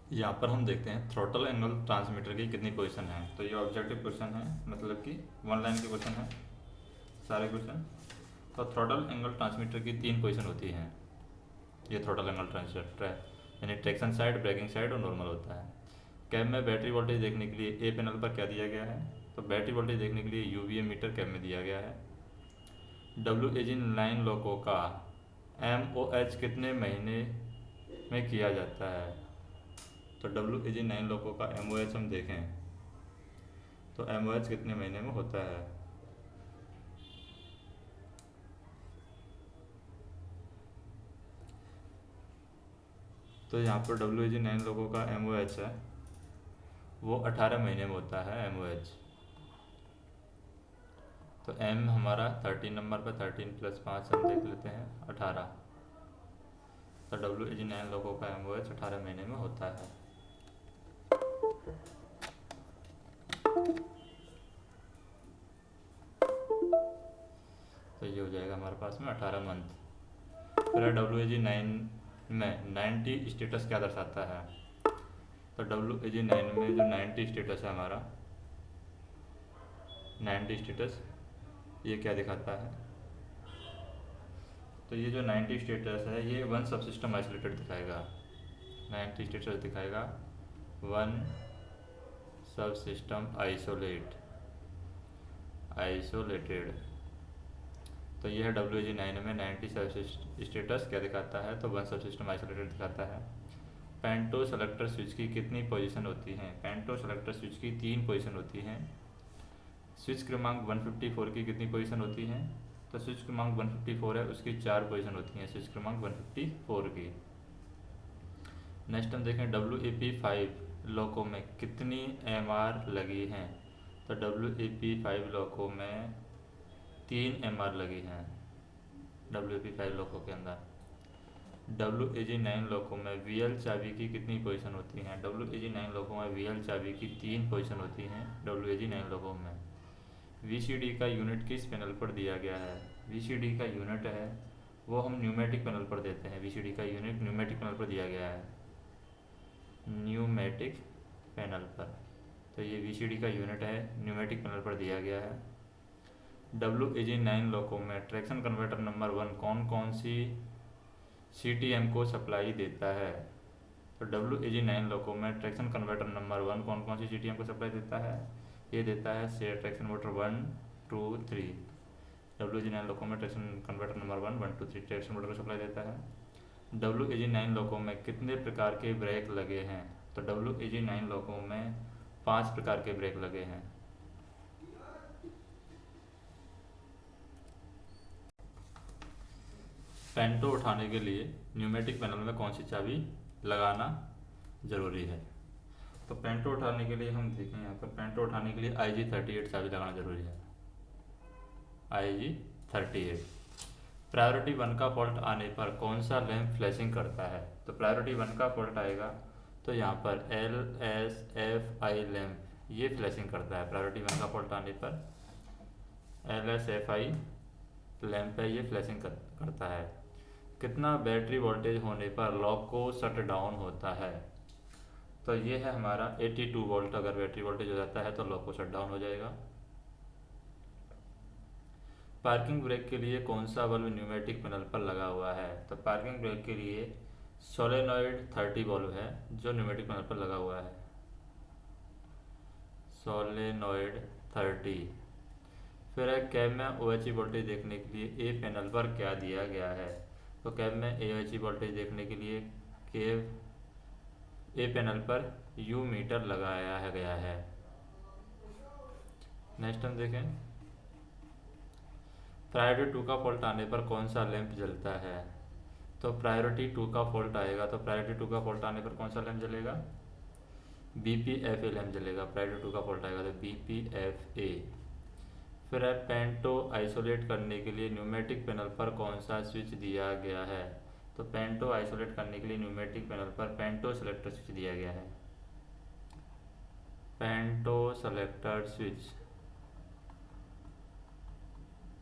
यहाँ पर हम देखते हैं थ्रोटल एंगल ट्रांसमीटर की कितनी पोजीशन है। तो ये ऑब्जेक्टिव क्वेश्चन है, मतलब कि वन लाइन के क्वेश्चन है सारे क्वेश्चन। तो थ्रोटल एंगल ट्रांसमीटर की तीन पोजीशन होती हैं। ये थ्रोटल एंगल ट्रांसमीटर है, यानी ट्रैक्शन साइड, ब्रेकिंग साइड और नॉर्मल होता है। कैब में बैटरी वोल्टेज देखने के लिए ए पैनल पर क्या दिया गया है? तो बैटरी वोल्टेज देखने के लिए यूवीए मीटर कैब में दिया गया है। डब्ल्यू ए जी लाइन लोको का एम ओ एच कितने महीने में किया जाता है? तो डब्ल्यू ए जी 9 लोगों का एम ओ एच हम देखें तो एम ओ एच कितने महीने में होता है? तो यहाँ पर डब्ल्यू ए जी 9 लोगों का एम ओ एच है, वो 18 महीने में होता है एम ओ एच। तो एम हमारा 13 नंबर पर 13 + 5 हम देख लेते हैं 18। तो डब्ल्यू ए जी 9 लोगों का एम ओ एच 18 महीने में होता है। तो ये हो जाएगा हमारे पास में 18 मंथ। फिर डब्ल्यू ए जी 9 में 90 स्टेटस क्या दर्शाता है? तो डब्ल्यू ए जी 9 में जो 90 स्टेटस है हमारा, 90 स्टेटस ये क्या दिखाता है? तो ये जो 90 स्टेटस है ये वन सब सिस्टम आइसोलेटेड दिखाएगा। 90 स्टेटस दिखाएगा वन सब सिस्टम आइसोलेटेड। तो ये है डब्ल्यू जी 9 में 90 सब स्टेटस क्या दिखाता है? तो वन सब सिस्टम आइसोलेटेड दिखाता है। पेंटो सेलेक्टर स्विच की कितनी पोजीशन होती हैं? पेंटो सेलेक्टर स्विच की 3 पोजीशन होती हैं। स्विच क्रमांक 154 की कितनी पोजीशन होती हैं? तो स्विच क्रमांक 154 है, उसकी 4 पोजीशन होती हैं स्विच क्रमांक 154 की। नेक्स्ट हम देखें WAP5 लोको में कितनी MR लगी हैं? तो WAP5 लोको में 3 MR लगी हैं। WAP5 लोको के अंदर WAG9 लोको में VL चाबी की कितनी पोजीशन होती हैं? WAG9 लोको में VL चाबी की 3 पोजीशन होती हैं WAG9 लोको में। VCD का यूनिट किस पैनल पर दिया गया है? VCD का यूनिट है वो हम न्यूमेटिक पैनल पर देते हैं। VCD का यूनिट न्यूमेटिक पैनल पर दिया गया है, न्यूमेटिक पैनल पर। तो ये VCD का यूनिट है, न्यूमेटिक पैनल पर दिया गया है। WAG9 लोको में ट्रैक्शन कन्वर्टर नंबर 1 कौन कौन सी CTM को सप्लाई देता है? तो WAG9 लोको में ट्रैक्शन कन्वर्टर नंबर 1 कौन कौन सी CTM को सप्लाई देता है? ये देता है शेयर ट्रैक्शन मोटर 1 2 3। WAG9 लोको में traction converter number 1 1 2 3 traction motor को सप्लाई देता है। WAG9 लोको में कितने प्रकार के ब्रेक लगे हैं? तो WAG9 लोको में 5 प्रकार के ब्रेक लगे हैं। पेंटो उठाने के लिए न्यूमेटिक पैनल में कौन सी चाबी लगाना ज़रूरी है? तो पेंटो उठाने के लिए हम देखें, यहाँ पर पेंटो उठाने के लिए IG38 चाबी लगाना ज़रूरी है। IG38। प्रायोरिटी 1 का फॉल्ट आने पर कौन सा लैंप फ्लैशिंग करता है? तो प्रायोरिटी 1 का फॉल्ट आएगा तो यहाँ पर LSFI लैंप ये फ्लैशिंग करता है। प्रायोरिटी 1 का फॉल्ट आने पर LSFI लैंप है, ये फ्लैशिंग करता है। कितना बैटरी वोल्टेज होने पर लॉक को शट डाउन होता है? तो ये है हमारा 82 वोल्ट। अगर बैटरी वोल्टेज हो जाता है तो लॉक को शट डाउन हो जाएगा। पार्किंग ब्रेक के लिए कौन सा बल्ब न्यूमेटिक पैनल पर लगा हुआ है? तो पार्किंग ब्रेक के लिए सोलेनॉइड 30 बल्ब है जो न्यूमेटिक पैनल पर लगा हुआ है, सोलेनॉइड 30। फिर है कैब में OHE वोल्टेज देखने के लिए ए पैनल पर क्या दिया गया है? तो कैब में OHE वोल्टेज देखने के लिए कैब ए पैनल पर यू मीटर लगाया है गया है। नेक्स्ट हम देखें प्रायोरिटी 2 का फॉल्ट आने पर कौन सा लैंप जलता है? तो प्रायोरिटी 2 का फॉल्ट आएगा तो प्रायोरिटी 2 का फॉल्ट आने पर कौन सा लैंप जलेगा? BPFA लैंप जलेगा। प्रायोरिटी 2 का फॉल्ट आएगा तो BPFA। फिर है पेंटो आइसोलेट करने के लिए न्यूमेटिक पैनल पर कौन सा स्विच दिया गया है? तो पेंटो आइसोलेट करने के लिए न्यूमेटिक पैनल पर पेंटो सेलेक्टर स्विच दिया गया है, पेंटो सेलेक्टर स्विच।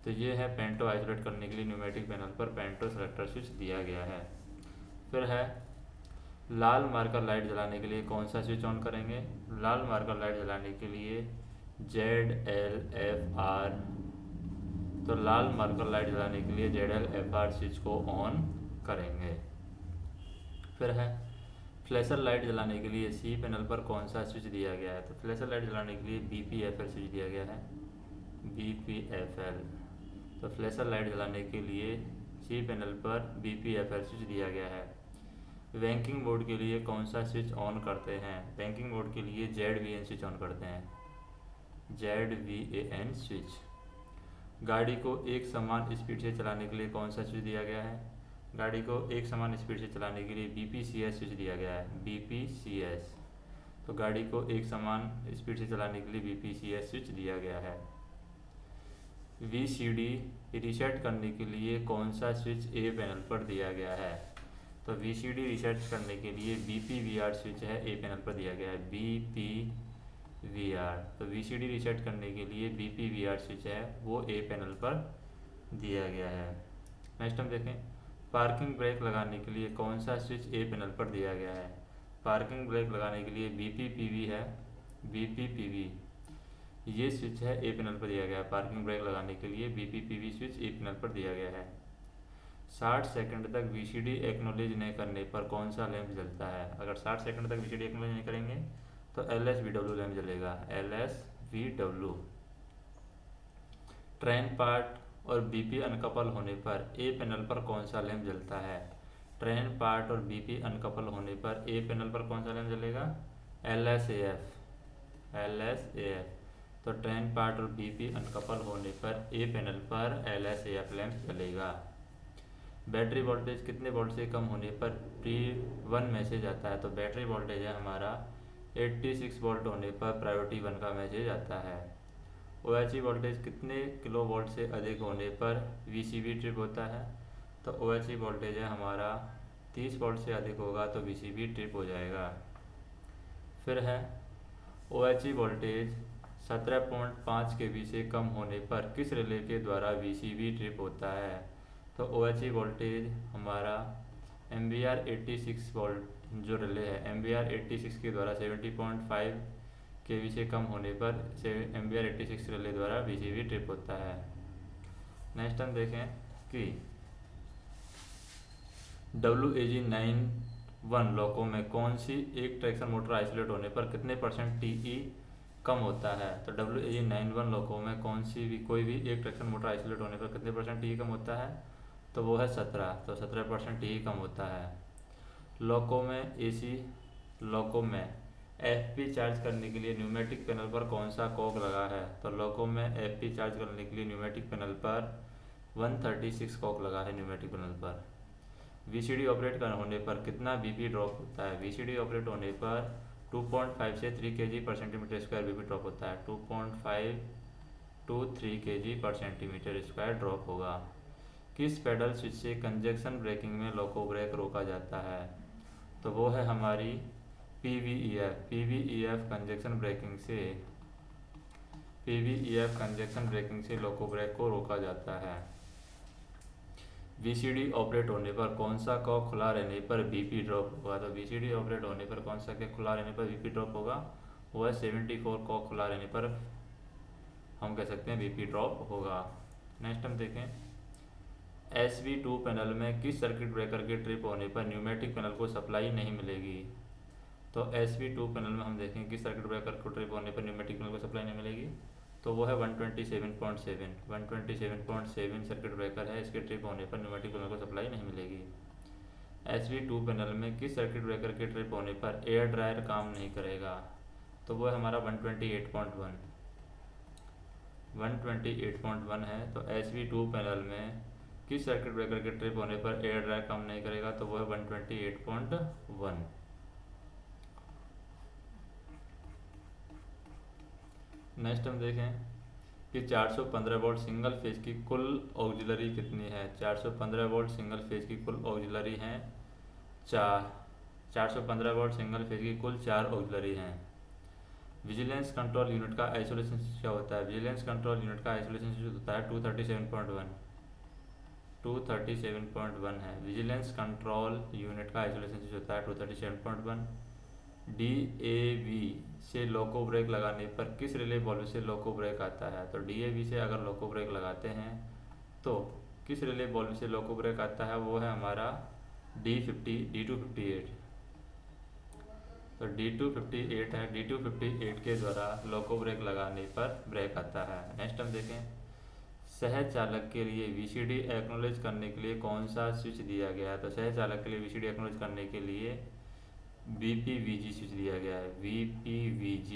तो ये है पेंटो आइसोलेट करने के लिए न्यूमेटिक पैनल पर पेंटो सेलेक्टर स्विच दिया गया है। फिर है लाल मार्कर लाइट जलाने के लिए कौन सा स्विच ऑन करेंगे? लाल मार्कर लाइट जलाने के लिए ZLFR। तो लाल मार्कर लाइट जलाने के लिए ZLFR स्विच को ऑन करेंगे। फिर है फ्लैशर लाइट जलाने के लिए सी पैनल पर कौन सा स्विच दिया गया है? तो फ्लैशर लाइट जलाने के लिए BPFL स्विच दिया गया है, BPFL। तो फ्लैशर लाइट जलाने के लिए सी पैनल पर BPFL स्विच दिया गया है। बैंकिंग बोर्ड के लिए कौन सा स्विच ऑन करते हैं? बैंकिंग बोर्ड के लिए ZVN स्विच ऑन करते हैं, ZVAN स्विच। गाड़ी को एक समान स्पीड से चलाने के लिए कौन सा स्विच दिया गया है? गाड़ी को एक समान स्पीड से चलाने के लिए BPCS स्विच दिया गया है, BPCS। तो गाड़ी को एक समान स्पीड से चलाने के लिए BPCS स्विच दिया गया है। VCD रीसेट करने के लिए कौन सा स्विच ए पैनल पर दिया गया है? तो VCD रीसेट करने के लिए BPVR स्विच है, ए पैनल पर दिया गया है, BPVR। तो VCD रीसेट करने के लिए BPVR स्विच है, वो ए पैनल पर दिया गया है। नेक्स्ट हम देखें, पार्किंग ब्रेक लगाने के लिए कौन सा स्विच ए पैनल पर दिया गया है? पार्किंग ब्रेक लगाने के लिए BPPV है, BPPV ये स्विच है, ए पैनल पर दिया गया है। पार्किंग ब्रेक लगाने के लिए BPPV स्विच ए पैनल पर दिया गया है। 60 सेकंड तक VCD एक्नॉलेज नहीं करने पर कौन सा लैंप जलता है? अगर 60 सेकंड तक VCD एक्नॉलेज नहीं करेंगे तो LSVW लैंप जलेगा, LSVW। ट्रेन पार्ट और BP अनकपल होने पर ए पैनल पर कौन सा लैंप जलता है? ट्रेन पार्ट और BP अनकपल होने पर ए पैनल पर कौन सा लैंप जलेगा? LSAF, LSAF। तो ट्रेन पार्ट और BP अनकपल होने पर ए पैनल पर LSAF लैंप जलेगा। बैटरी वोल्टेज कितने वोल्ट से कम होने पर P1 मैसेज आता है? तो बैटरी वोल्टेज है हमारा 86 वोल्ट होने पर प्रायोरिटी 1 का मैसेज आता है। OHE वोल्टेज कितने किलो वोल्ट से अधिक होने पर VCB ट्रिप होता है? तो OHE वोल्टेज है हमारा 30 वोल्ट से अधिक होगा तो VCB ट्रिप हो जाएगा। फिर है OHE वोल्टेज 17.5 kV से कम होने पर किस रिले के द्वारा VCB ट्रिप होता है? तो OHE वोल्टेज हमारा MVR 86 वोल्ट जो रिले है, MVR 86 के द्वारा 70.5 kV से कम होने पर MVR 86 रिले द्वारा VCB ट्रिप होता है। नेक्स्ट हम देखें कि WAG91 लोको में कौन सी एक ट्रैक्शन मोटर आइसोलेट होने पर कितने % TE कम होता है? तो WAG91 लोको में कौन सी भी कोई भी एक ट्रैक्शन मोटर आइसोलेट होने पर कितने % TE कम होता है? तो वो है 17। तो 17% TE कम होता है। लोको में AC लोको में FP चार्ज करने के लिए न्यूमेटिक पैनल पर कौन सा कॉक लगा है? तो लोको में FP चार्ज करने के लिए न्यूमेटिक पैनल पर 136 कॉक लगा है न्यूमेटिक पैनल पर। VCD ऑपरेट होने पर कितना BP ड्रॉप होता है? VCD ऑपरेट होने पर 2.5 से 3 kg/cm² BP ड्रॉप होता है। 2.5 to 3 kg/cm² ड्रॉप होगा। किस पेडल स्विच से कंजक्शन ब्रेकिंग में लोको ब्रेक रोका जाता है? तो वो है हमारी PVEF कंजक्शन ब्रेकिंग से लोको ब्रेक को रोका जाता है। VCD ऑपरेट होने पर कौन सा कॉक खुला रहने पर BP ड्रॉप होगा? तो VCD ऑपरेट होने पर कौन सा खुला रहने पर BP ड्रॉप होगा? वो है 74 कॉक खुला रहने पर हम कह सकते हैं BP ड्रॉप होगा। नेक्स्ट हम देखें, SV2 पैनल में किस सर्किट ब्रेकर के ट्रिप होने पर न्यूमेटिक पैनल को सप्लाई नहीं मिलेगी? तो SV2 पैनल में हम देखें किस सर्किट ब्रेकर को ट्रिप होने पर न्यूमेटिक पैनल को सप्लाई नहीं मिलेगी? तो वो है 127.7 सर्किट ब्रेकर है, इसके ट्रिप होने पर न्यूमेटिक पैनल को सप्लाई नहीं मिलेगी। SV2 पैनल में किस सर्किट ब्रेकर के ट्रिप होने पर एयर ड्रायर काम नहीं करेगा? तो वो है हमारा 128.1 है। तो SV2 पैनल में किस सर्किट ब्रेकर के ट्रिप होने पर एयर ड्रायर काम नहीं करेगा? तो वो है 128.1। नेक्स्ट हम देखें कि 415 वोल्ट सिंगल फेज की कुल ऑक्सिलरी कितनी है? 415 वोल्ट सिंगल फेज की कुल ऑक्सिलरी हैं 4। 415 वोल्ट सिंगल फेज की कुल 4 ऑक्सिलरी हैं। विजिलेंस कंट्रोल यूनिट का आइसोलेशन क्या होता है? विजिलेंस कंट्रोल यूनिट का आइसोलेशन होता है 237.1 237.1 है। विजिलेंस कंट्रोल यूनिट का आइसोलेशन स्विच होता है 237.1। DAV से लोको ब्रेक लगाने पर किस रिले वॉल्व से लोको ब्रेक आता है? तो DAV से अगर लोको ब्रेक लगाते हैं तो किस रिले वॉल्व से लोको ब्रेक आता है? वो है हमारा D258। तो D258 है, D258 के द्वारा लोको ब्रेक लगाने पर ब्रेक आता है। नेक्स्ट हम देखें, सहज चालक के लिए VCD एक्नॉलेज करने के लिए कौन सा स्विच दिया गया है? तो सहज चालक के लिए VCD एक्नॉलेज करने के लिए VPVG स्विच दिया गया है, VPVG।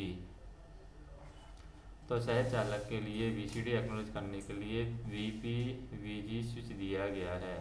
तो सहज चालक के लिए VCD एक्नॉलेज करने के लिए VPVG स्विच दिया गया है।